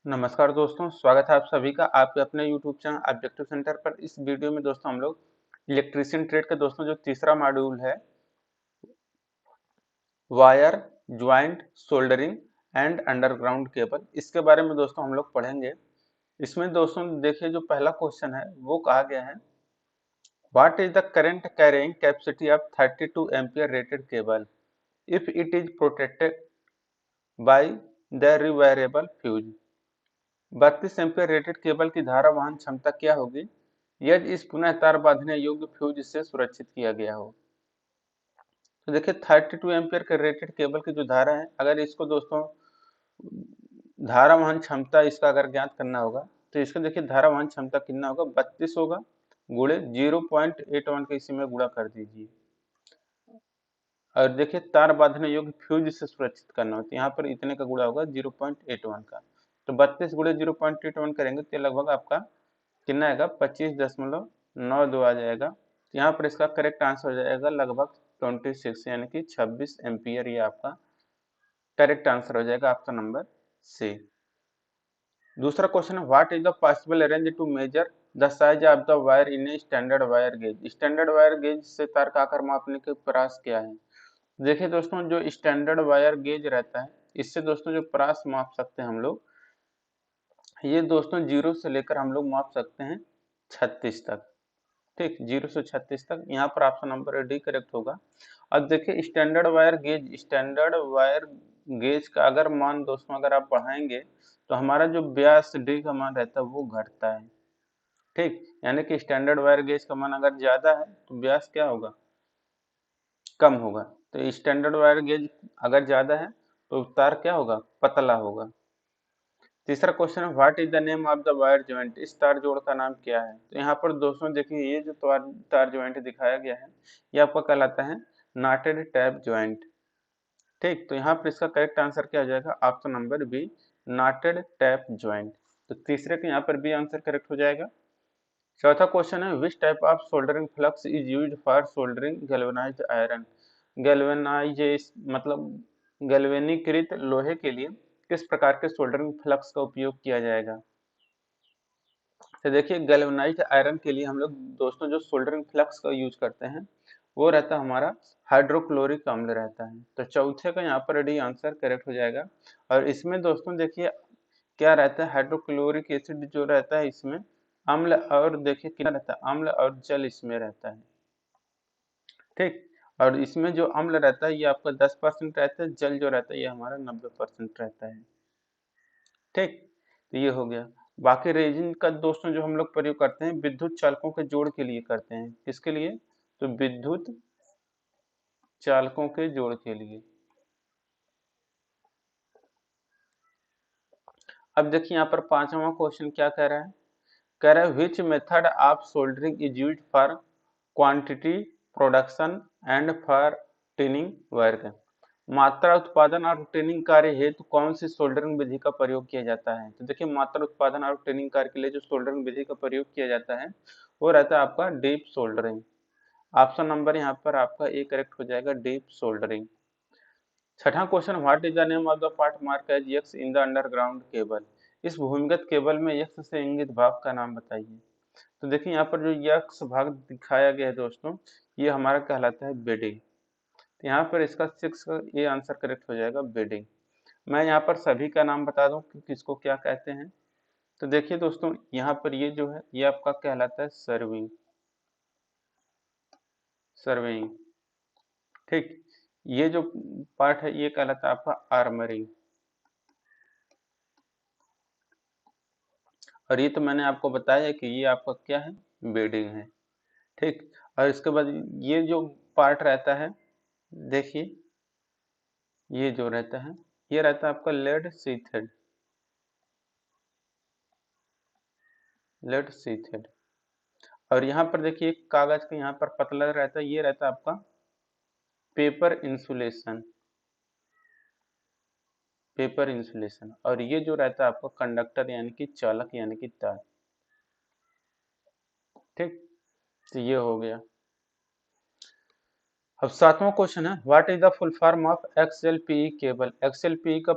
नमस्कार दोस्तों, स्वागत है आप सभी का आपके अपने YouTube चैनल ऑब्जेक्टिव सेंटर पर। इस वीडियो में दोस्तों हम लोग इलेक्ट्रीशियन ट्रेड का दोस्तों जो तीसरा मॉड्यूल है, wire joint soldering and underground cable, इसके बारे में दोस्तों हम लोग पढ़ेंगे। इसमें दोस्तों देखिए जो पहला क्वेश्चन है वो कहा गया है, what is the current carrying capacity of 32 ampere rated cable if it is protected by the rewirable fuse. 32 ampere rated cable की धारा वहन क्षमता क्या होगी यदि इस पुनः तार बांधने योग्य फ्यूज से सुरक्षित किया गया हो। तो देखिए 32 एम्पीयर के रेटेड केबल की जो धारा है, अगर इसको दोस्तों धारा वहन क्षमता इसका अगर ज्ञात करना होगा तो इसका देखिए धारा वहन क्षमता कितना होगा, 32 होगा गुणे 0.81 के इसी में गुणा कर दीजिए। और देखिए तार बांधने योग्य फ्यूज से सुरक्षित करना होता है, यहाँ पर इतने का गुणा होगा 0.81 का। तो 32 गुणे 0.81 करेंगे तो लगभग आपका कितना आएगा, 25.92 आ जाएगा। तो यहाँ पर इसका करेक्ट आंसर हो जाएगा लगभग 26 यानी कि 26 एम्पियर। ये आपका करेक्ट आंसर हो जाएगा आपका नंबर सी। दूसरा क्वेश्चन है, what is the possible range to measure the size of the wire in a standard wire gauge. Standard wire gauge से तार का आकार मापने के प्रयास क्या है। देखिए दोस्तों जो स्टैंडर्ड वायर गेज रहता है, इससे दोस्तों जो प्रयास माप सकते हैं हम लोग, ये दोस्तों 0 से लेकर हम लोग माप सकते हैं 36 तक। ठीक, 0 से 36 तक। यहाँ पर ऑप्शन नंबर डी करेक्ट होगा। अब देखिए स्टैंडर्ड वायर गेज का अगर मान दोस्तों अगर आप बढ़ाएंगे तो हमारा जो व्यास डी का मान रहता है वो घटता है। ठीक, यानी कि स्टैंडर्ड वायर गेज का मान अगर ज्यादा है तो व्यास क्या होगा, कम होगा। तो स्टैंडर्ड वायर गेज अगर ज्यादा है तो तार क्या होगा, पतला होगा। तीसरा क्वेश्चन है, what is the name of the wire joint. इस तार जोड़ का नाम क्या है। तो यहाँ पर दोस्तों देखिए ये जो तार जॉइंट दिखाया गया है ये आपका कहलाता है नॉटेड टैप जॉइंट। ठीक, तो यहाँ पर इसका करेक्ट आंसर क्या हो जाएगा, option number B, knotted tap joint. तो तीसरे के यहाँ पर बी आंसर करेक्ट हो जाएगा। चौथा क्वेश्चन है, which type of soldering flux is used for soldering galvanized iron. Galvanize मतलब गैल्वेनीकृत लोहे के लिए किस प्रकार के सोल्डरिंग फ्लक्स का उपयोग किया जाएगा। तो देखिए गैल्वेनाइज्ड आयरन के लिए हम लोग दोस्तों जो सोल्डरिंग फ्लक्स का यूज करते हैं वो रहता है हमारा हाइड्रोक्लोरिक अम्ल रहता है। तो चौथे का यहाँ पर डी आंसर करेक्ट हो जाएगा। और इसमें दोस्तों देखिए क्या रहता है, हाइड्रोक्लोरिक एसिड जो रहता है इसमें अम्ल, और देखिए कितना रहता है, अम्ल और जल इसमें रहता है। ठीक, और इसमें जो अम्ल रहता है ये आपका 10% रहता है, जल जो रहता है ये हमारा 90% रहता है। ठीक, तो ये हो गया। बाकी रेजिन का दोस्तों जो हम लोग प्रयोग करते हैं विद्युत चालकों के जोड़ के लिए करते हैं, किसके लिए, तो विद्युत चालकों के जोड़ के लिए। अब देखिए यहाँ पर पांचवा क्वेश्चन क्या कह रहा है, कह रहा है which method of soldering is used for quantity production and for tinning work. मात्रा उत्पादन और टिनिंग कार्य हेतु कौन सी सोल्डरिंग विधि का प्रयोग किया जाता है। तो देखिए मात्रा उत्पादन और टिनिंग कार्य के लिए जो सोल्डरिंग विधि का प्रयोग किया जाता है वो रहता है आपका डीप सोल्डरिंग। ऑप्शन नंबर यहाँ पर आपका ए करेक्ट हो जाएगा, डीप सोल्डरिंग। छठा question, what is the name of the part mark as X in the underground cable. इस भूमिगत केबल में एक्स से इंगित भाग का नाम बताइए। तो देखिए यहाँ पर जो एक्स भाग दिखाया गया है दोस्तों ये हमारा कहलाता है बेडिंग। तो यहाँ पर इसका 6 का ये आंसर करेक्ट हो जाएगा, बेडिंग। मैं यहाँ पर सभी का नाम बता दूं कि किसको क्या कहते हैं। तो देखिए दोस्तों यहाँ पर ये जो है ये आपका कहलाता है सर्विंग, सर्विंग। ठीक, ये जो पार्ट है ये कहलाता है आपका आर्मरिंग। और ये तो मैंने आपको बताया कि ये आपका क्या है, बेडिंग है। ठीक, और इसके बाद ये जो पार्ट रहता है देखिए ये जो रहता है ये रहता है आपका लेड सीथेड, लेड सीथेड। और यहाँ पर देखिए कागज का यहाँ पर पतला रहता है ये रहता है आपका पेपर इंसुलेशन, पेपर इंसुलेशन। और ये जो रहता है आपका कंडक्टर यानी कि चालक यानी कि तार। ठीक, तो ये हो गया। अब सातवां क्वेश्चन है, what is the full form of XLPE cable. XLPE का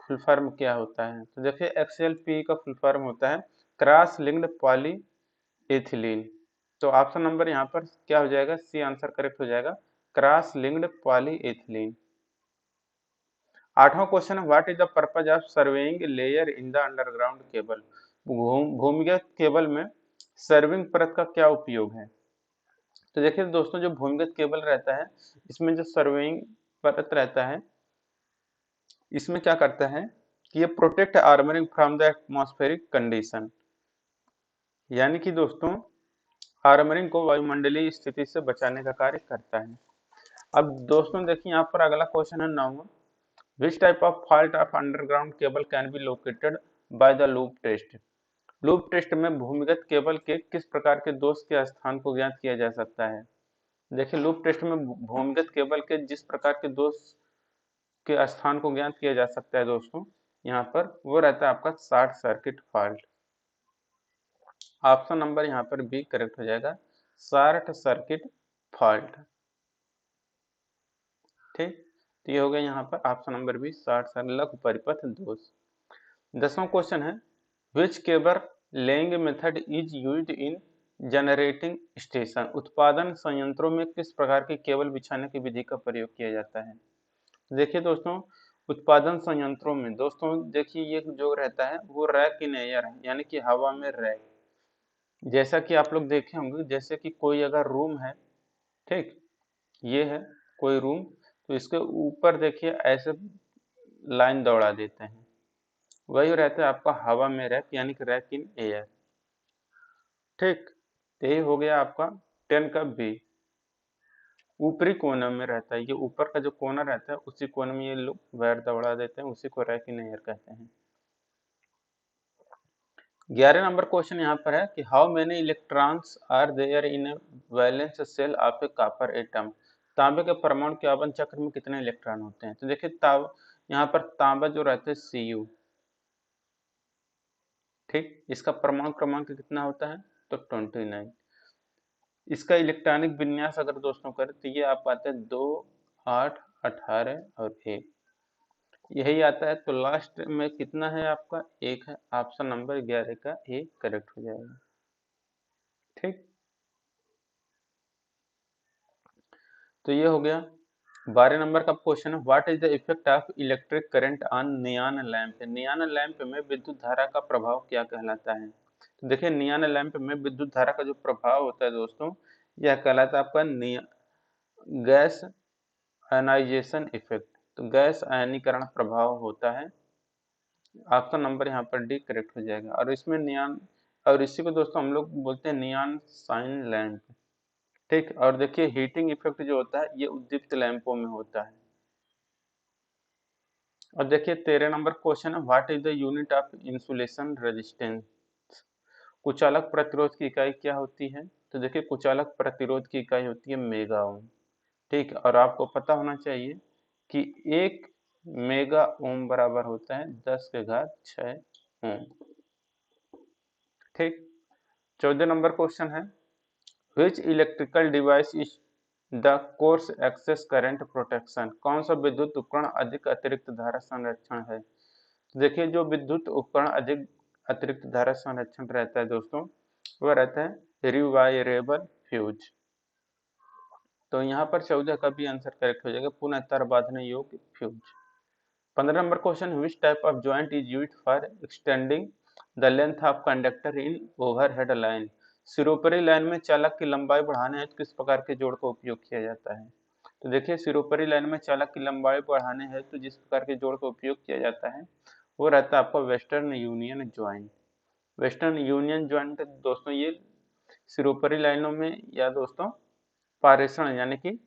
फुल फॉर्म क्या होता है? तो देखिए XLPE का फुल फॉर्म होता है क्रॉस लिंक्ड पॉली एथिलीन। तो ऑप्शन नंबर यहाँ पर क्या हो जाएगा? सी आंसर करेक्ट हो जाएगा, क्रॉस लिंक्ड पॉली एथिलीन। आठवां क्वेश्चन है what is the purpose of surveying layer in the underground cable? भूमिगत केबल में सर्विंग परत का क्या उपयोग है? तो देखिए दोस्तों, जो भूमिगत केबल रहता है इसमें जो सर्वेइंग परत रहता है, इसमें क्या करता है कि ये protect armouring from the atmospheric condition, यानी कि दोस्तों आर्मरिंग को वायुमंडलीय स्थिति से बचाने का कार्य करता है। अब दोस्तों देखिए यहाँ पर अगला क्वेश्चन है 9वां, which type of fault of underground cable can be located by the loop test? Loop test में भूमिगत केबल के किस प्रकार के दोष के स्थान को ज्ञात किया जा सकता है? देखिए लूप टेस्ट में भूमिगत केबल के जिस प्रकार के दोष के स्थान को ज्ञात किया जा सकता है दोस्तों, यहाँ पर वो रहता है आपका short circuit fault. Option number यहाँ पर बी करेक्ट हो जाएगा, शॉर्ट सर्किट फॉल्ट। ठीक, तो ये हो गया यहाँ पर option number B, short circuit लघु परिपथ दोष। 10वां क्वेश्चन है which cable laying method is used in generating station? उत्पादन संयंत्रों में किस प्रकार के केबल बिछाने की विधि का प्रयोग किया जाता है? देखिए दोस्तों, उत्पादन संयंत्रों में दोस्तों देखिए ये जो रहता है वो रैक इन एयर है, यानी कि हवा में रैक। जैसा कि आप लोग देखे होंगे, जैसे कि कोई अगर रूम है, ठीक, ये है कोई रूम, तो इसके ऊपर देखिए ऐसे लाइन दौड़ा देते हैं, वही रहता है आपका हवा में रैक, यानी कि रैक इन एयर। ठीक, तो ये हो गया आपका 10 का बी। ऊपरी कोने में रहता है, ये ऊपर का जो कोना रहता है उसी कोने में ये लोग वायर दौड़ा देते हैं, उसी को रैक इन एयर कहते हैं। 11 नंबर क्वेश्चन यहाँ पर है कि how many electrons are there in a valence shell of a copper atom? तांबे के परमाणु के आवन चक्र में कितने इलेक्ट्रॉन होते हैं? तो देखिए यहाँ पर तांबा जो रहता है Cu, ठीक, इसका परमाणु क्रमांक कितना होता है? तो 29। इसका इलेक्ट्रॉनिक विन्यास अगर दोस्तों करें तो ये आप पाते हैं 2, 8, 18 और 1, यही आता है। तो लास्ट में कितना है आपका? 1 है। ऑप्शन नंबर 11 का ए करेक्ट हो जाएगा। ठीक, तो ये हो गया। 12 नंबर का क्वेश्चन है what is the effect of electric current on neon lamp? Neon lamp में विद्युत धारा का प्रभाव क्या कहलाता है? तो देखिए नियॉन लैंप में विद्युत धारा का जो प्रभाव होता है दोस्तों, यह कहलाता है आपका गैस आयनाइजेशन इफेक्ट। तो गैस आयनीकरण प्रभाव होता है। ऑप्शन नंबर यहाँ पर डी करेक्ट हो जाएगा। और इसमें नियॉन, और इसी को दोस्तों हम लोग बोलते हैं नियॉन साइन लैंप। ठीक, और देखिए हीटिंग इफेक्ट जो होता है ये उद्दीप्त लैंपों में होता है। और देखिए 13 नंबर क्वेश्चन है what is the unit of insulation resistance? कुचालक प्रतिरोध की इकाई क्या होती है? तो देखिए कुचालक प्रतिरोध की इकाई होती है मेगा ओम। ठीक, और आपको पता होना चाहिए कि 1 मेगा ओम बराबर होता है 10 के घात 6 ओम। ठीक, 14 नंबर क्वेश्चन है which electrical device is the coarse excess current protection? कौन सा विद्युत उपकरण अधिक अतिरिक्त धारा संरक्षण है? देखिए जो विद्युत उपकरण अधिक अतिरिक्त धारा संरक्षण रहता है दोस्तों, वह रहता है रिवायरेबल फ्यूज। तो यहाँ पर 14 का भी आंसर करेक्ट हो जाएगा, पुनः तार बांधने योग्य fuse. 15 number question which type of joint is used for extending the length of conductor in overhead line? सिरोपरी लाइन में चालक की लंबाई बढ़ाने हेतु किस प्रकार के जोड़ का उपयोग किया जाता है? तो देखिए सिरोपरी लाइन में चालक की लंबाई बढ़ाने हेतु जिस प्रकार के जोड़ का उपयोग किया जाता है वो रहता है आपका western union joint. Western union joint दोस्तों ये सिरोपरी लाइनों में या दोस्तों पारेषण यानी कि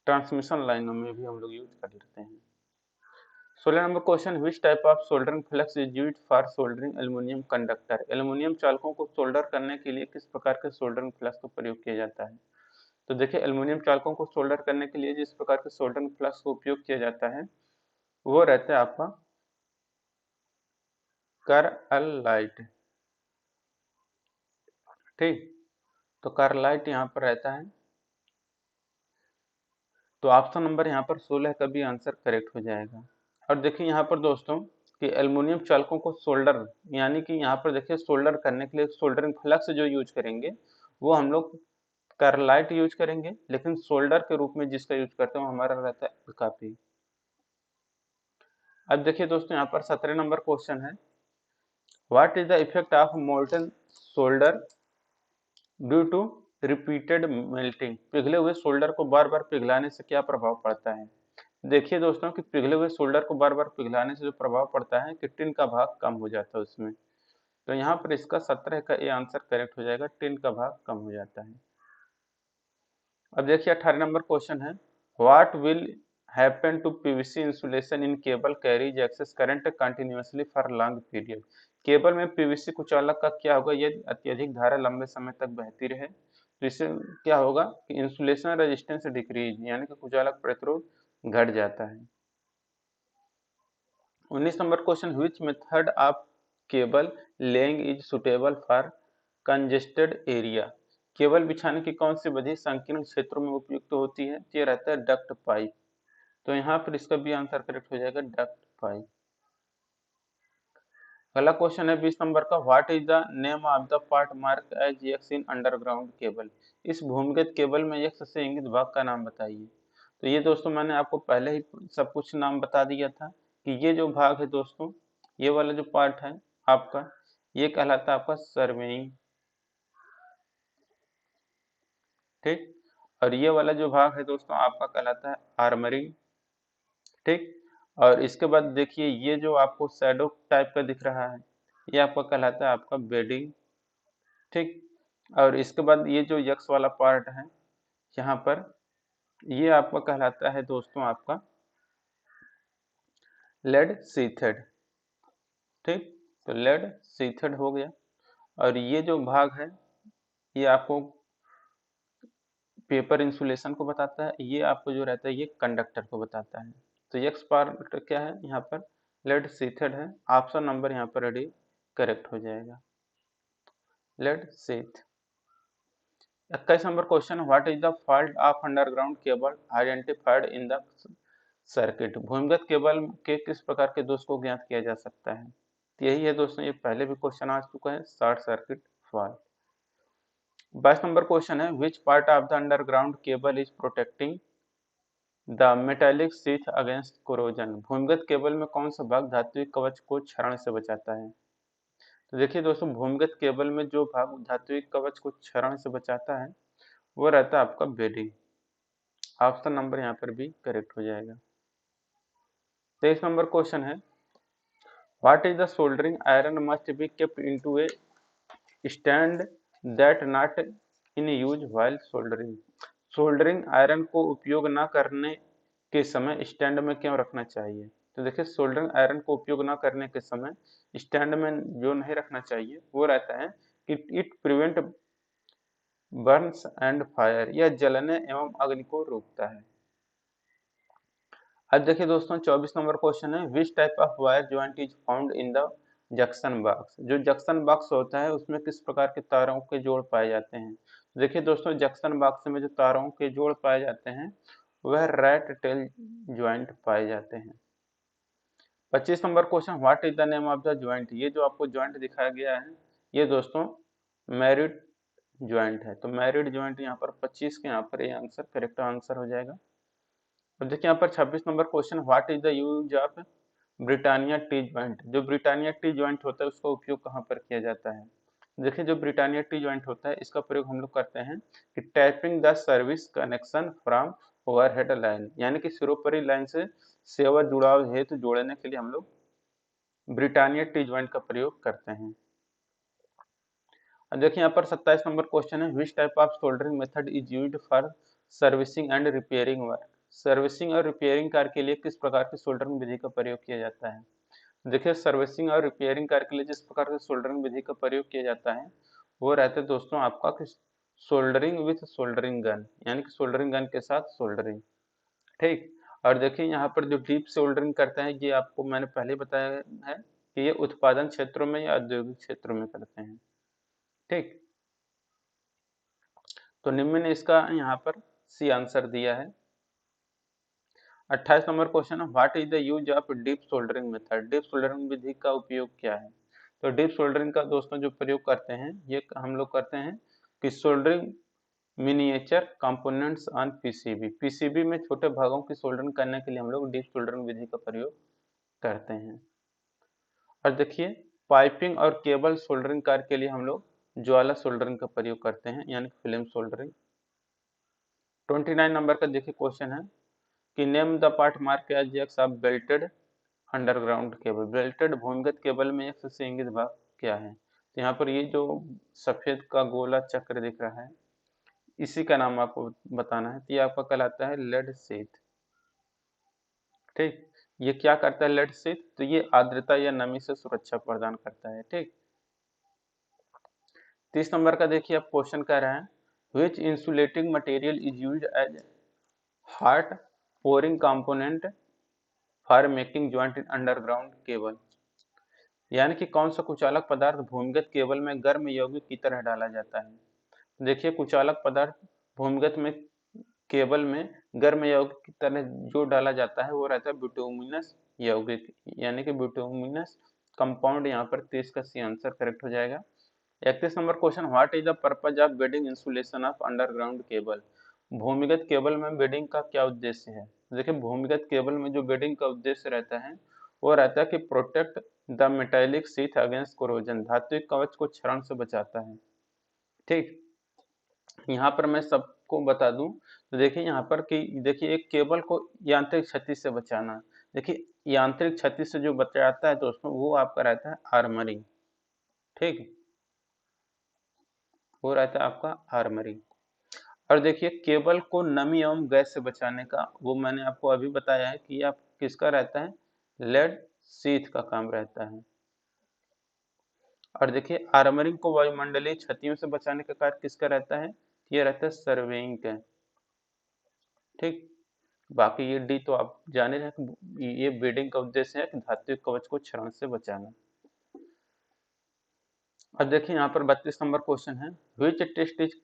ट्रांसमिशन लाइनों में भी हम लोग यूज कर लेते हैं। 16 number question which type of soldering flux is used for soldering aluminium conductor? Aluminium चालकों को सोल्डर करने के लिए किस प्रकार के सोल्डरिंग फ्लक्स का प्रयोग किया जाता है? तो देखिए एल्युमिनियम चालकों को सोल्डर करने के लिए जिस प्रकार के सोल्डरिंग फ्लक्स का उपयोग किया जाता है वो रहता है आपका कार्बाइड। ठीक, तो कार्बाइड यहाँ पर रहता है। तो ऑप्शन नंबर यहाँ पर 16 का भी आंसर करेक्ट हो जाएगा। और देखिए यहाँ पर दोस्तों कि एल्युमिनियम चालकों को सोल्डर, यानी कि यहाँ पर देखिए सोल्डर करने के लिए सोल्डरिंग फ्लक्स जो यूज करेंगे वो हम लोग कार्लाइट यूज करेंगे, लेकिन सोल्डर के रूप में जिसका यूज करते हैं वो हमारा रहता है काफी। अब देखिए दोस्तों यहाँ पर 17 नंबर क्वेश्चन है, what is the effect of molten solder due to repeated melting. पिघले हुए सोल्डर को बार बार पिघलाने से क्या प्रभाव पड़ता है। देखिए दोस्तों कि पिघले हुए सोल्डर को बार बार पिघलाने से जो प्रभाव पड़ता है कि टिन का भाग कम हो जाता है उसमें। तो यहाँ पर इसका 17 का ये आंसर करेक्ट हो जाएगा, टिन का भाग कम हो जाता है। अब देखिए 18 नंबर क्वेश्चन है, what will happen to PVC insulation in cable carries excess current continuously for long period. Cable में पीवीसी कुचालक का क्या होगा, यदि अत्यधिक धारा लंबे समय तक बहती रहे तो इससे क्या होगा कि इंसुलेशन रेजिस्टेंस डिक्रीज, यानी कि कुचालक प्रतिरोध घट जाता है। 19 number question, which method of cable laying is suitable for congested area. Cable बिछाने की कौन सी विधि संकीर्ण क्षेत्रों में उपयुक्त होती है, ये रहता है डक्ट पाइप। तो यहाँ पर इसका भी आंसर करेक्ट हो जाएगा डक्ट पाइप। अगला क्वेश्चन है 20 नंबर का, what is the name of the part mark as X in underground cable. इस भूमिगत केबल में एक्स से इंगित भाग का नाम बताइए। तो ये दोस्तों मैंने आपको पहले ही सब कुछ नाम बता दिया था कि ये जो भाग है दोस्तों, ये वाला जो पार्ट है आपका, ये कहलाता है आपका सर्वेइंग, ठीक। और ये वाला जो भाग है दोस्तों आपका कहलाता है आर्मरिंग, ठीक। और इसके बाद देखिए ये जो आपको शैडो टाइप का दिख रहा है ये आपका कहलाता है आपका बेडिंग, ठीक। और इसके बाद ये जो यक्स वाला पार्ट है यहाँ पर, ये आपका कहलाता है दोस्तों आपका लेड सीथेड, ठीक। तो लेड सीथेड हो गया। और ये जो भाग है ये आपको पेपर इंसुलेशन को बताता है, ये आपको जो रहता है ये कंडक्टर को बताता है। तो यक्स पार्ट क्या है यहाँ पर, लेड सीथेड है। ऑप्शन नंबर यहाँ पर रेडी करेक्ट हो जाएगा, लेड सीथ। 21 नंबर question, what is the fault of underground cable identified in the circuit. भूमिगत केबल के किस प्रकार के दोष को ज्ञात किया जा सकता है। तो यही है दोस्तों, ये पहले भी क्वेश्चन आ चुका है, short circuit fault. 22 number question है, which part of the underground cable is protecting the metallic sheath against corrosion. भूमिगत केबल में कौन सा भाग धात्विक कवच को क्षरण से बचाता है। तो देखिए दोस्तों, भूमिगत केबल में जो भाग धात्विक कवच को क्षरण से बचाता है वो रहता है आपका बेडिंग। ऑप्शन नंबर यहाँ पर भी करेक्ट हो जाएगा। 23 नंबर क्वेश्चन है, what is the soldering iron must be kept into A stand that not in use while soldering. Soldering iron को उपयोग न करने के समय स्टैंड में क्यों रखना चाहिए। तो देखिए सोल्डरिंग आयरन को उपयोग न करने के समय स्टैंड में जो नहीं रखना चाहिए वो रहता है कि it prevent Burns and fire, यह जलने एवं अग्नि को रोकता है। अब देखिए दोस्तों 24 नंबर क्वेश्चन है, which type of wire joint is found in the junction box. जो जंक्शन बॉक्स होता है उसमें किस प्रकार के तारों के जोड़ पाए जाते हैं। देखिए दोस्तों जंक्शन बॉक्स में जो तारों के जोड़ पाए जाते हैं वह रैट टेल ज्वाइंट पाए जाते हैं। 25 number question, what is the name of the joint. ये जो आपको ज्वाइंट दिखाया गया है ये दोस्तों मैरिड ज्वाइंट है। तो मैरिड ज्वाइंट यहाँ पर 25 के यहाँ पर ये आंसर करेक्ट आंसर हो जाएगा। अब देखिए यहाँ पर 26 number question, what is the use of Britannia T joint. जो ब्रिटानिया टी ज्वाइंट होता है उसका उपयोग कहाँ पर किया जाता है। देखिए जो ब्रिटानिया टी ज्वाइंट होता है इसका प्रयोग हम लोग करते हैं कि tapping the service connection from overhead line, यानी कि सिरोपरी लाइन से सेवा जुड़ाव हेतु जोड़ने के लिए हम लोग ब्रिटानिया टी ज्वाइंट का प्रयोग करते हैं। अब देखिए यहाँ पर 27 नंबर क्वेश्चन है, which type of soldering method is used for servicing and repairing work. Servicing और रिपेयरिंग कार्य के लिए किस प्रकार की सोल्डरिंग विधि का प्रयोग किया जाता है। देखिए सर्विसिंग और रिपेयरिंग कार्य के लिए जिस प्रकार की सोल्डरिंग विधि का प्रयोग किया जाता है वो रहता है दोस्तों आपका कि सोल्डरिंग विथ सोल्डरिंग गन, यानी कि सोल्डरिंग गन के साथ सोल्डरिंग, ठीक। और देखिए यहाँ पर जो डीप सोल्डरिंग करते हैं ये आपको मैंने पहले बताया है कि ये उत्पादन क्षेत्रों में या औद्योगिक क्षेत्रों में करते हैं, ठीक। तो निम्न ने इसका यहाँ पर सी आंसर दिया है। 28 नंबर क्वेश्चन है, what is the use of dip soldering method. Dip soldering विधि का उपयोग क्या है। तो डीप सोल्डरिंग का दोस्तों जो प्रयोग करते हैं, ये हम लोग करते हैं कि soldering miniature components on PCB. PCB में छोटे भागों की सोल्डरिंग करने के लिए हम लोग डीप सोल्डरिंग विधि का प्रयोग करते हैं। और देखिए, पाइपिंग और केबल सोल्डरिंग कार्य के लिए हम लोग ज्वाला सोल्डरिंग का प्रयोग करते हैं, यानी फिल्म सोल्डरिंग। 29 नंबर का देखिए क्वेश्चन है कि name the part mark as X of belted underground cable. Belted भूमिगत केबल में एक्स से इंगित भाग क्या है। तो यहाँ पर ये जो सफेद का गोला चक्र दिख रहा है, इसी का नाम आपको बताना है। तो ये आपका कहलाता है लेड शीथ। ठीक, ये क्या करता है लेड शीथ, तो ये आर्द्रता या नमी से सुरक्षा प्रदान करता है। ठीक, 30 नंबर का देखिए आप क्वेश्चन कह रहे हैं, which insulating material is used as hot pouring component for making joint in underground cable। यानी कि कौन सा कुचालक पदार्थ भूमिगत केबल में गर्म यौगिक की तरह डाला जाता है। देखिए, कुचालक पदार्थ भूमिगत में केबल में गर्म यौगिक की तरह जो डाला जाता है वो रहता है बिटुमिनस यौगिक, यानी कि बिटुमिनस कंपाउंड। यहाँ पर 30 का सी आंसर करेक्ट हो जाएगा। 31 नंबर question, what is the purpose of bedding insulation of underground cable. भूमिगत केबल में बेडिंग का क्या उद्देश्य है। देखिए, भूमिगत केबल में जो बेडिंग का उद्देश्य रहता है वो रहता है कि protect the metallic sheath against corrosion. धात्विक कवच को क्षरण से बचाता है। ठीक, यहाँ पर मैं सबको बता दूं तो देखिए यहाँ पर कि देखिए एक केबल को यांत्रिक क्षति से बचाना। देखिए, यांत्रिक क्षति से जो बचाता है दोस्तों वो आपका रहता है आर्मरिंग। ठीक, वो रहता है आपका आर्मरिंग। और देखिए, केबल को नमी एवं गैस से बचाने का वो मैंने आपको अभी बताया है कि आप किसका रहता है, लेड शीथ का काम रहता है। और देखिए, आर्मरिंग को वायुमंडलीय क्षतियों से बचाने का कार्य किसका रहता है, ये रहता है सर्वेइंग का। ठीक, बाकी ये डी तो आप जाने रहे कि ये बेडिंग का उद्देश्य है कि धात्विक कवच को क्षरण से बचाना। अब देखिए यहाँ पर 32 नंबर क्वेश्चन है, which test is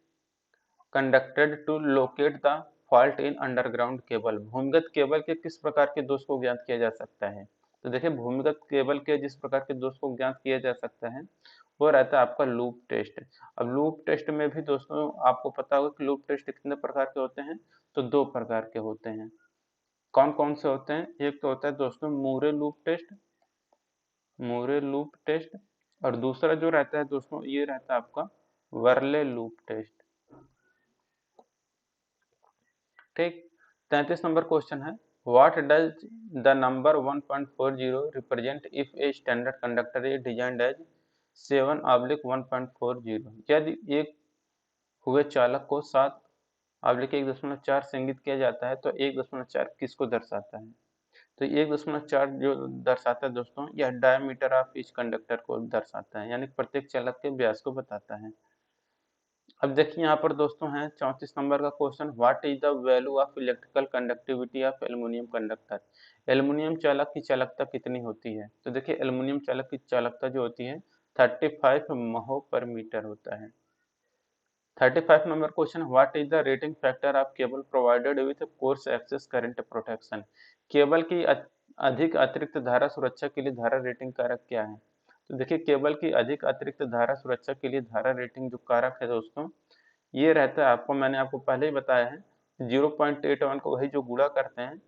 conducted to locate the fault in underground cable. भूमिगत केबल के किस प्रकार के दोष को ज्ञात किया जा सकता है। तो देखिए, भूमिगत केबल के जिस प्रकार के दोष को ज्ञात किया जा सकता है वो रहता है आपका लूप टेस्ट। अब लूप टेस्ट में भी दोस्तों आपको पता होगा कि लूप टेस्ट कितने प्रकार के होते हैं, तो 2 प्रकार के होते हैं। कौन कौन से होते हैं, एक तो होता है दोस्तों मूरे लूप टेस्ट, मूरे लूप टेस्ट। और दूसरा जो रहता है दोस्तों ये रहता है आपका वर्ले लूप टेस्ट। ठीक, 33 नंबर क्वेश्चन है, what does the number 1.40 represent if a standard conductor is designed as 7/1.40। यदि एक हुए चालक को 7/1.4 से इंगित किया जाता है तो 1.4 किसको दर्शाता है। तो 1.4 जो दर्शाता है दोस्तों यह डायमीटर ऑफ ईच कंडक्टर को दर्शाता है, यानी प्रत्येक चालक के व्यास को बताता है। अब देखिए यहाँ पर दोस्तों है 34 नंबर का question, what is the value of electrical conductivity of aluminium conductor. Aluminium चालक की चालकता कितनी होती है। तो देखिए, एल्युमिनियम चालक की चालकता जो होती है 35 महो पर मीटर होता है। 35 नंबर question, what is the rating factor of cable provided with coarse excess current protection. Cable की अधिक अतिरिक्त धारा सुरक्षा के लिए धारा रेटिंग कारक क्या है। तो देखिए, केबल की अधिक अतिरिक्त धारा सुरक्षा के लिए धारा रेटिंग जो कारक है दोस्तों ये रहता है आपको, मैंने आपको पहले ही बताया है 0.81 को वही जो गुणा करते हैं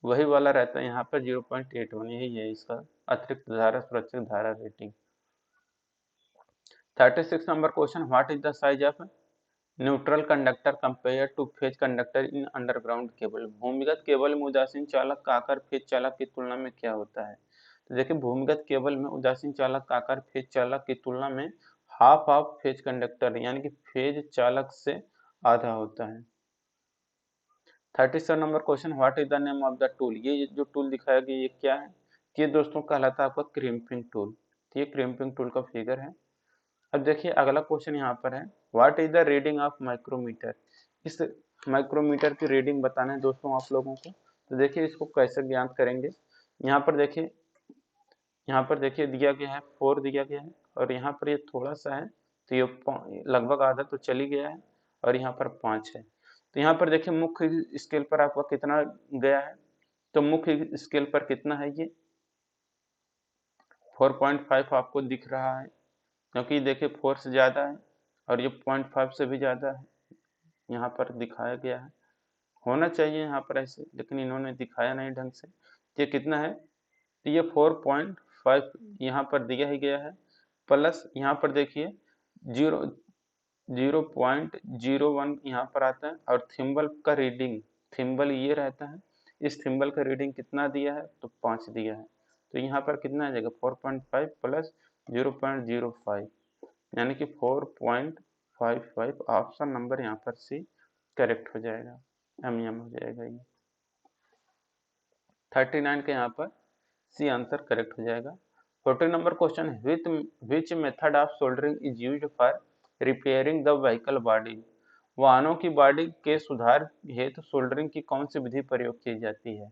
वही वाला रहता है यहाँ पर 0.81, यही है इसका अतिरिक्त धारा सुरक्षित धारा rating. 36 number question, what is the size of neutral conductor compare two phase conductor in underground cable. भूमिगत केबल में उदासीन चालक का आकार फेज चालक की तुलना में क्या होता है। तो देखिए, भूमिगत केबल में उदासीन चालक का आकार फेज चालक की तुलना में हाफ ऑफ फेज कंडक्टर यानी कि फेज चालक से आधा होता है। 37 number question, what is the name of the tool. ये जो टूल दिखाया गया ये क्या है, ये दोस्तों कहलाता है आपका क्रिम्पिंग टूल। तो ये क्रिम्पिंग टूल का फिगर है। अब देखिए अगला क्वेश्चन यहाँ पर है, what is the reading of micrometer. इस माइक्रोमीटर की रीडिंग बताना है दोस्तों आप लोगों को। तो देखिए इसको कैसे ज्ञात करेंगे, यहाँ पर देखिए दिया गया है 4 दिया गया है और यहाँ पर ये थोड़ा सा है तो ये लगभग आधा तो चली गया है और यहाँ पर 5 है। तो यहाँ पर देखिए मुख्य स्केल पर आपका कितना गया है, तो मुख्य स्केल पर कितना है ये 4.5 आपको दिख रहा है, क्योंकि देखिए 4 से ज़्यादा है और ये 0.5 से भी ज़्यादा है, यहाँ पर दिखाया गया है। होना चाहिए यहाँ पर ऐसे, लेकिन इन्होंने दिखाया नहीं ढंग से। ये कितना है, तो ये 4.5 यहाँ पर दिया ही गया है, प्लस यहाँ पर देखिए 0.01 यहाँ पर आता है, और थिम्बल का रीडिंग, थिम्बल ये रहता है, इस थिम्बल का रीडिंग कितना दिया है, तो 5 दिया है। तो यहाँ पर कितना आ जाएगा 4.5 प्लस 0.05 यानी कि 4.55। ऑप्शन नंबर यहाँ पर सी करेक्ट हो जाएगा, एम हो जाएगा ये। 39 का यहाँ पर सी आंसर करेक्ट हो जाएगा। 14 नंबर क्वेश्चन है, which method of soldering is used for repairing the vehicle body. वाहनों की बॉडी के सुधार हेतु सोल्डरिंग की कौन सी विधि प्रयोग की जाती है।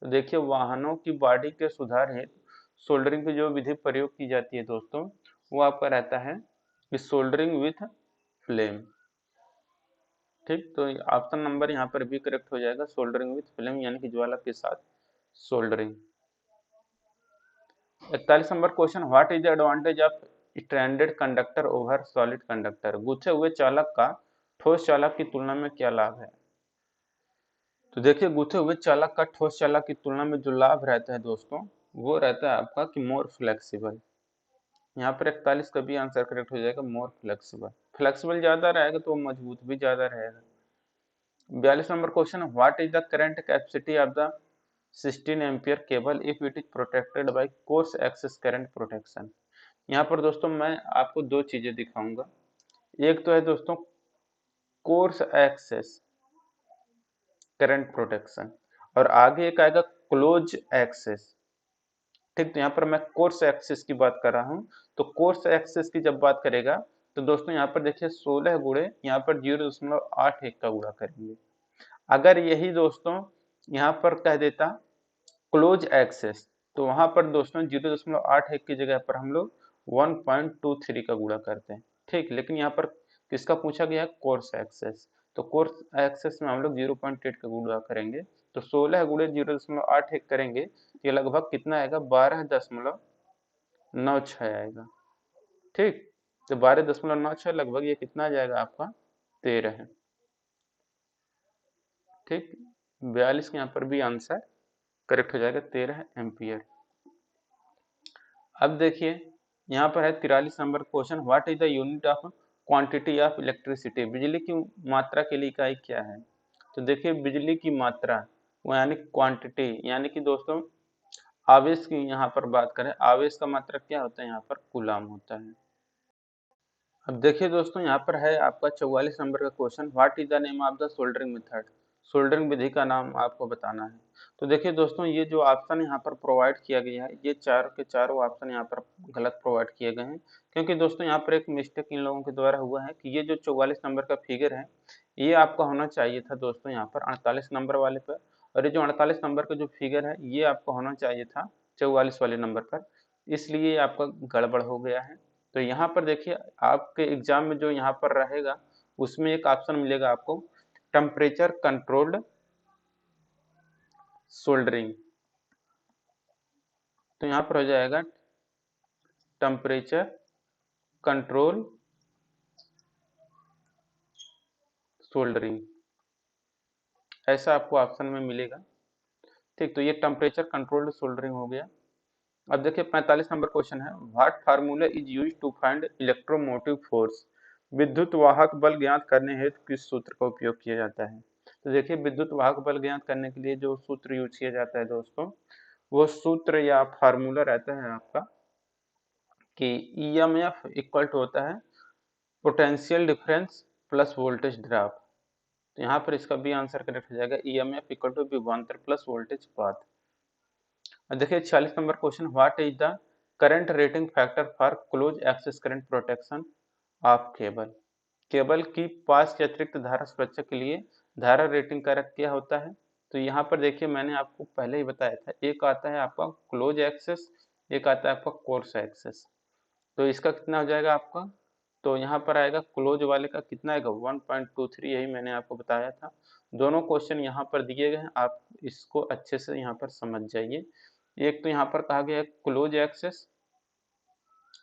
तो देखिए वाहनों की बॉडी के सुधार हेतु सोल्डरिंग की जो विधि प्रयोग की जाती है दोस्तों, वो आपका रहता है कि सोल्डरिंग विथ फ्लेम। ठीक, तो ऑप्शन नंबर यहाँ पर भी करेक्ट हो जाएगा, सोल्डरिंग विथ फ्लेम यानी कि ज्वाला के साथ soldering. 41 number question, what is the advantage of stranded conductor over solid conductor. गुथे हुए चालक का ठोस चालक की तुलना में क्या लाभ है। तो देखिए गुथे हुए चालक का ठोस चालक की तुलना में जो लाभ रहता है दोस्तों, वो रहता है आपका कि मोर फ्लेक्सिबल। यहाँ पर 41 का भी आंसर करेक्ट हो जाएगा, मोर फ्लेक्सिबल। फ्लेक्सिबल ज्यादा रहेगा तो मजबूत भी ज्यादा रहेगा। 42 नंबर question, what is the current capacity of the 16 ampere cable if it is protected by coarse excess current protection. यहाँ पर दोस्तों मैं आपको दो चीजें दिखाऊंगा, एक तो है दोस्तों कोर्स एक्सेस करंट प्रोटेक्शन और आगे एक आएगा क्लोज एक्सेस। ठीक, तो यहाँ पर मैं कोर्स एक्सेस की बात कर रहा हूँ। तो कोर्स एक्सेस की जब बात करेगा तो दोस्तों यहाँ पर देखिए 16 गुणे यहाँ पर 0.81 का गुणा करेंगे। अगर यही दोस्तों यहाँ पर कह देता क्लोज एक्सेस, तो वहां पर दोस्तों 0.81 की जगह पर हम लोग 1.23 का गुणा करते हैं। ठीक, लेकिन यहाँ पर किसका पूछा गया है, कोर्स एक्सेस। तो कोर्स एक्सेस में हम लोग 0.8 का गुणा करेंगे, तो 16 गुणे 0.81 करेंगे, ये लगभग कितना आएगा 12.96 आएगा। ठीक, तो 12.96 लगभग ये कितना आ जाएगा आपका 13 है। ठीक, 42 के यहाँ पर भी आंसर करेक्ट हो जाएगा, 13 एम्पियर। अब देखिए यहाँ पर है 43 number question, what is the unit of quantity of electricity. बिजली की मात्रा के लिए इकाई क्या है। तो देखिए बिजली की मात्रा वो यानी क्वांटिटी, यानी कि दोस्तों आवेश की यहाँ पर बात करें, आवेश का मात्रा क्या होता है, यहाँ पर कूलाम होता है। अब देखिए दोस्तों यहाँ पर है आपका 44 नंबर का question, what is the name of the soldering method. Soldering विधि का नाम आपको बताना है। तो देखिए दोस्तों ये जो ऑप्शन यहाँ पर प्रोवाइड किया गया है, ये चारों के चारों ऑप्शन यहाँ पर गलत प्रोवाइड किए गए हैं, क्योंकि दोस्तों यहाँ पर एक मिस्टेक इन लोगों के द्वारा हुआ है कि ये जो 44 नंबर का फिगर है, ये आपका होना चाहिए था दोस्तों यहाँ पर 48 नंबर वाले पर, और ये जो 48 नंबर का जो फिगर है ये आपको होना चाहिए था 44 वाले नंबर पर, इसलिए आपका गड़बड़ हो गया है। तो यहाँ पर देखिए आपके एग्जाम में जो यहाँ पर रहेगा उसमें एक ऑप्शन मिलेगा आपको, टेम्परेचर कंट्रोल्ड सोल्डरिंग। तो यहाँ पर हो जाएगा टेम्परेचर कंट्रोल सोल्डरिंग, ऐसा आपको ऑप्शन में मिलेगा। ठीक, तो ये टेम्परेचर कंट्रोल्ड सोल्डरिंग हो गया। अब देखिए 45 नंबर क्वेश्चन है, what formula is used to find electromotive force. विद्युत वाहक बल ज्ञात करने हेतु किस सूत्र का उपयोग किया जाता है। तो देखिए विद्युत वाहक बल ज्ञात करने के लिए जो सूत्र यूज किया जाता है दोस्तों, वो सूत्र या फार्मूला रहता है आपका कि EMF इक्वल टू होता है potential difference plus voltage drop. तो यहाँ पर इसका भी आंसर करेक्ट हो जाएगा, EMF इक्वल टू विभवांतर प्लस वोल्टेज पाथ। देखिए 46 नंबर question, what is the current rating factor for close excess current protection of cable. Cable की पास के अतिरिक्त धारा सुरक्षा के लिए धारा रेटिंग कारक क्या होता है। तो यहाँ पर देखिए मैंने आपको पहले ही बताया था, एक आता है आपका क्लोज एक्सेस, एक आता है आपका कोर्स एक्सेस। तो इसका कितना हो जाएगा आपका तो यहाँ पर आएगा क्लोज वाले का कितना आएगा 1.23, यही मैंने आपको बताया था। दोनों क्वेश्चन यहाँ पर दिए गए हैं, आप इसको अच्छे से यहाँ पर समझ जाइए। एक तो यहाँ पर कहा गया है क्लोज एक्सेस,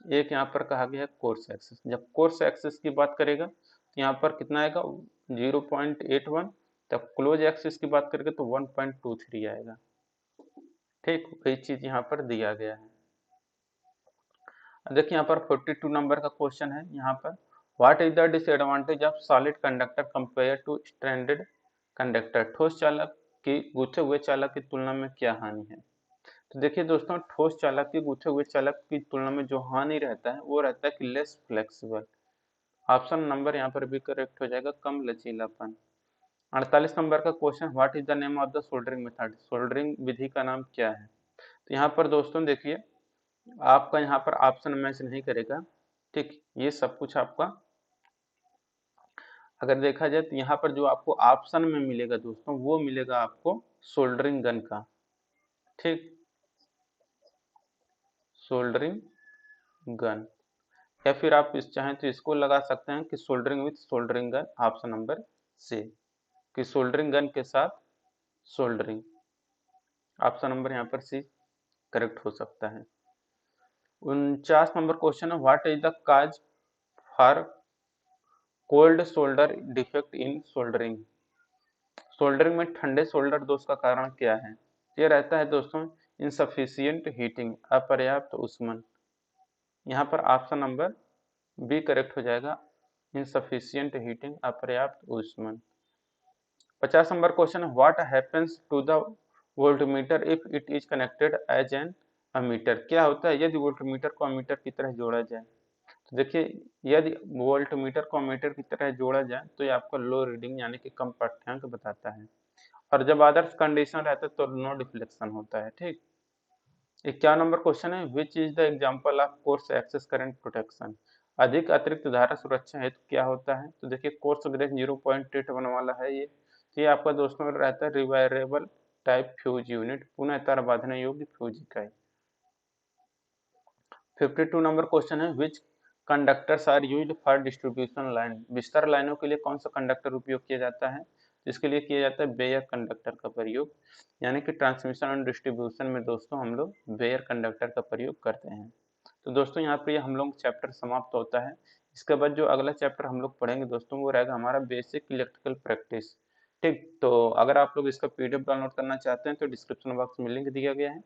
एक यहाँ पर कहा गया है कोर्स एक्सेस। जब कोर्स एक्सेस की बात करेगा तो यहाँ पर कितना आएगा 0.81, तब क्लोज एक्सेस की बात करेंगे तो 1.23 आएगा। ठीक, वही चीज यहाँ पर दिया गया है। देखिए यहाँ पर 42 नंबर का क्वेश्चन है। यहाँ पर what is the disadvantage of solid conductor compare to stranded conductor, ठोस चालक की गूंथे हुए चालक की तुलना में क्या हानि है। तो देखिए दोस्तों, ठोस चालक की गूंथे हुए चालक की तुलना में जो हानि रहता है वो रहता है कि लेस फ्लेक्सिबल। ऑप्शन नंबर यहाँ पर भी करेक्ट हो जाएगा, कम लचीलापन। 48 नंबर का question, what is the name of the soldering method, soldering विधि का नाम क्या है। तो यहाँ पर दोस्तों देखिए, आपका यहाँ पर ऑप्शन मैच नहीं करेगा। ठीक, ये सब कुछ आपका अगर देखा जाए तो यहाँ पर जो आपको ऑप्शन में मिलेगा दोस्तों, वो मिलेगा आपको सोल्डरिंग गन का। ठीक, सोल्डरिंग गन, या फिर आप इस चाहें तो इसको लगा सकते हैं कि soldering with soldering gun, option number C, कि सोल्डरिंग गन के साथ सोल्डरिंग। ऑप्शन नंबर यहाँ पर सी करेक्ट हो सकता है। 49 नंबर क्वेश्चन है, what is the cause for cold solder defect in soldering, soldering में ठंडे सोल्डर दोष का कारण क्या है। ये रहता है दोस्तों इनसफिशियंट हीटिंग, अपर्याप्त ऊष्मन। यहाँ पर ऑप्शन नंबर बी करेक्ट हो जाएगा, इनसफिशियंट हीटिंग, अपर्याप्त ऊष्मन। 50 नंबर question, what happens to the voltmeter if it is connected as an ammeter, क्या होता है यदि वोल्टमीटर को अमीटर की तरह जोड़ा जाए। तो देखिए, यदि वोल्टमीटर को अमीटर की तरह जोड़ा जाए तो ये आपको लो रीडिंग यानी कि कम पाठ्यांक बताता है, और जब आदर्श कंडीशन रहता है तो नो डिफ्लेक्शन होता है। ठीक, 51 नंबर क्वेश्चन है, which is the example of coarse excess current protection, अधिक अतिरिक्त धारा सुरक्षा हेतु क्या होता है। तो देखिए, कोर्स ग्रेस 0.81 वाला है ये, तो ये आपका दोस्तों रहता है रिवायरेबल टाइप फ्यूज यूनिट, पुनः तार बांधने योग्य फ्यूज इकाई। 52 नंबर क्वेश्चन है, which conductors are used for distribution line, विस्तार लाइनों के लिए कौन सा कंडक्टर उपयोग किया जाता है। इसके लिए किया जाता है बेयर कंडक्टर का प्रयोग, यानी कि ट्रांसमिशन और डिस्ट्रीब्यूशन में दोस्तों हम लोग बेयर कंडक्टर का प्रयोग करते हैं। तो दोस्तों यहाँ पर हम लोग चैप्टर समाप्त होता है। इसके बाद जो अगला चैप्टर हम लोग पढ़ेंगे दोस्तों वो रहेगा हमारा बेसिक इलेक्ट्रिकल प्रैक्टिस। ठीक, तो अगर आप लोग इसका पीडीएफ डाउनलोड करना चाहते हैं तो डिस्क्रिप्शन बॉक्स में लिंक दिया गया है,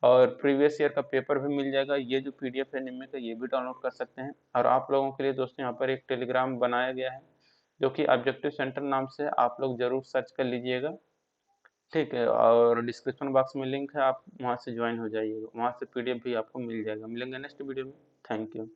और प्रीवियस ईयर का पेपर भी मिल जाएगा। ये जो पीडीएफ है निम्न का, ये भी डाउनलोड कर सकते हैं। और आप लोगों के लिए दोस्तों यहाँ पर एक टेलीग्राम बनाया गया है जो कि ऑब्जेक्टिव सेंटर नाम से, आप लोग जरूर सर्च कर लीजिएगा। ठीक है, और डिस्क्रिप्शन बॉक्स में लिंक है, आप वहाँ से ज्वाइन हो जाइएगा, वहाँ से पीडीएफ भी आपको मिल जाएगा। मिलेंगे नेक्स्ट वीडियो में। Thank you.